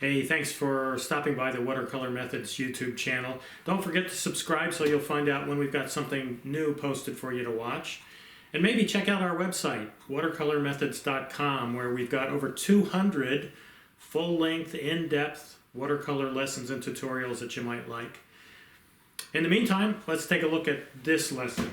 Hey, thanks for stopping by the Watercolor Methods YouTube channel. Don't forget to subscribe so you'll find out when we've got something new posted for you to watch. And maybe check out our website, watercolormethods.com, where we've got over 200 full-length, in-depth watercolor lessons and tutorials that you might like. In the meantime, let's take a look at this lesson.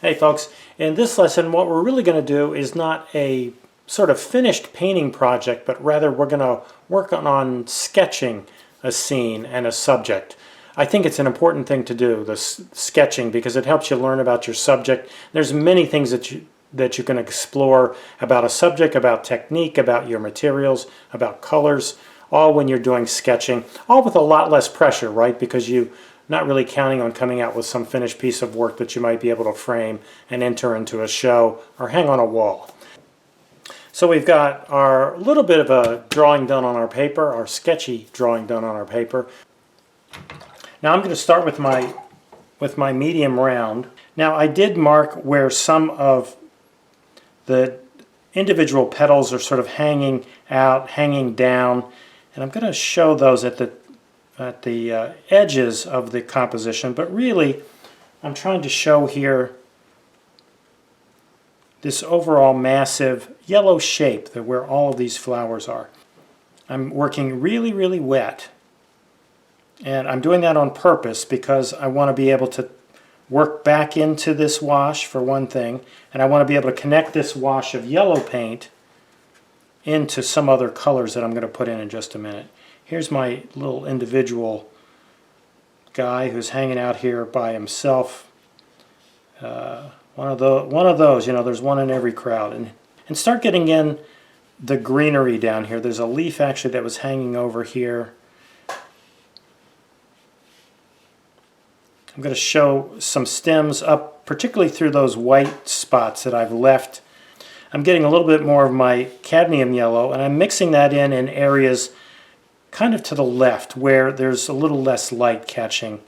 Hey folks, in this lesson what we're really going to do is not a sort of finished painting project, but rather we're going to work on sketching a scene and a subject. I think it's an important thing to do, the sketching, because it helps you learn about your subject. There's many things that you can explore about a subject, about technique, about your materials, about colors, all when you're doing sketching, all with a lot less pressure, right? Because you're not really counting on coming out with some finished piece of work that you might be able to frame and enter into a show or hang on a wall. So we've got our little bit of a drawing done on our paper, our sketchy drawing done on our paper. Now I'm going to start with my medium round. Now I did mark where some of the individual petals are sort of hanging out, hanging down, and I'm going to show those at the edges of the composition, but really I'm trying to show here this overall massive yellow shape that where all of these flowers are. I'm working really, really wet, and I'm doing that on purpose because I want to be able to work back into this wash for one thing, and I want to be able to connect this wash of yellow paint into some other colors that I'm going to put in just a minute. Here's my little individual guy who's hanging out here by himself. One of those, you know, there's one in every crowd. And start getting in the greenery down here. There's a leaf actually that was hanging over here. I'm going to show some stems up, particularly through those white spots that I've left. I'm getting a little bit more of my cadmium yellow, and I'm mixing that in areas kind of to the left where there's a little less light catching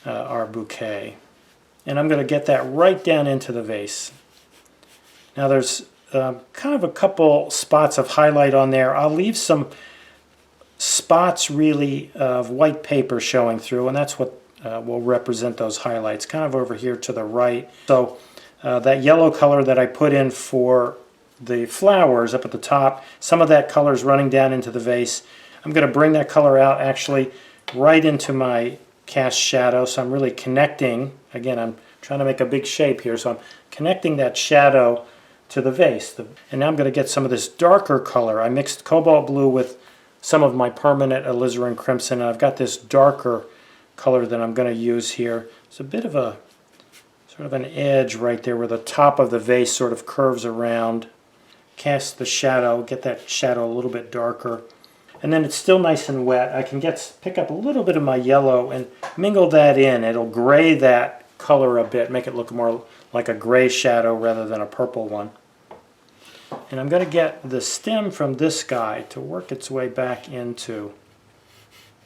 our bouquet. And I'm going to get that right down into the vase. Now there's kind of a couple spots of highlight on there. I'll leave some spots really of white paper showing through, and that's what will represent those highlights, kind of over here to the right. So that yellow color that I put in for the flowers up at the top, some of that color is running down into the vase. I'm going to bring that color out actually right into my cast shadow, so I'm really connecting. Again, I'm trying to make a big shape here, so I'm connecting that shadow to the vase. And now I'm going to get some of this darker color. I mixed cobalt blue with some of my permanent alizarin crimson, and I've got this darker color that I'm going to use here. It's a bit of a sort of an edge right there where the top of the vase sort of curves around. Cast the shadow, get that shadow a little bit darker. And then it's still nice and wet. I can pick up a little bit of my yellow and mingle that in. It'll gray that color a bit, make it look more like a gray shadow rather than a purple one. And I'm going to get the stem from this guy to work its way back into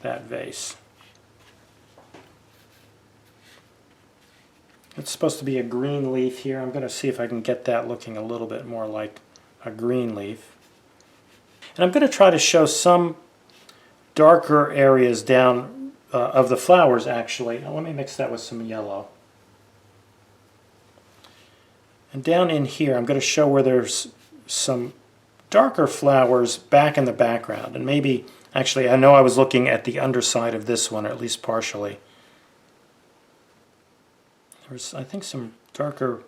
that vase. It's supposed to be a green leaf here. I'm going to see if I can get that looking a little bit more like a green leaf. And I'm going to try to show some darker areas down of the flowers actually. Now, let me mix that with some yellow. And down in here I'm going to show where there's some darker flowers back in the background. And maybe, actually I know I was looking at the underside of this one, or at least partially. There's, I think, some darker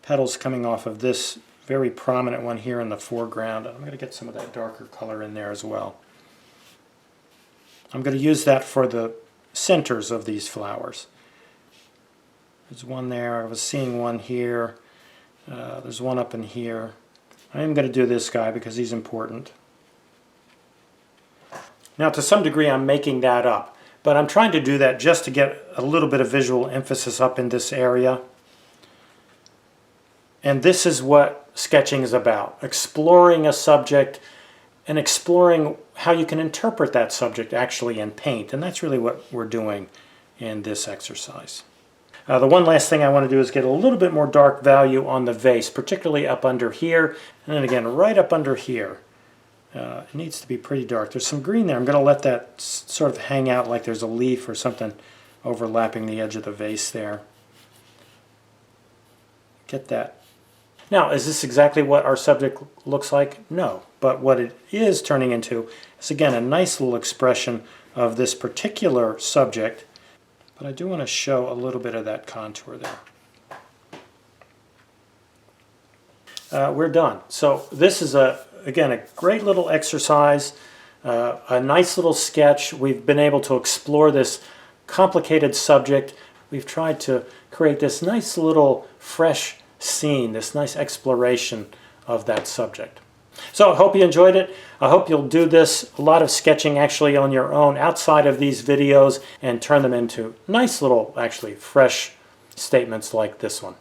petals coming off of this very prominent one here in the foreground. I'm going to get some of that darker color in there as well. I'm going to use that for the centers of these flowers. There's one there. I was seeing one here. There's one up in here. I am going to do this guy because he's important. Now to some degree I'm making that up, but I'm trying to do that just to get a little bit of visual emphasis up in this area. And this is what sketching is about, exploring a subject and exploring how you can interpret that subject actually in paint. And that's really what we're doing in this exercise. The one last thing I want to do is get a little bit more dark value on the vase, particularly up under here, and then again right up under here. It needs to be pretty dark. There's some green there. I'm going to let that sort of hang out like there's a leaf or something overlapping the edge of the vase there. Get that. Now, is this exactly what our subject looks like? No. But what it is turning into is, again, a nice little expression of this particular subject. But I do want to show a little bit of that contour there. We're done. So this is, again, a great little exercise, a nice little sketch. We've been able to explore this complicated subject. We've tried to create this nice little fresh scene, this nice exploration of that subject. So I hope you enjoyed it. I hope you'll do this, a lot of sketching actually on your own outside of these videos, and turn them into nice little, actually fresh statements like this one.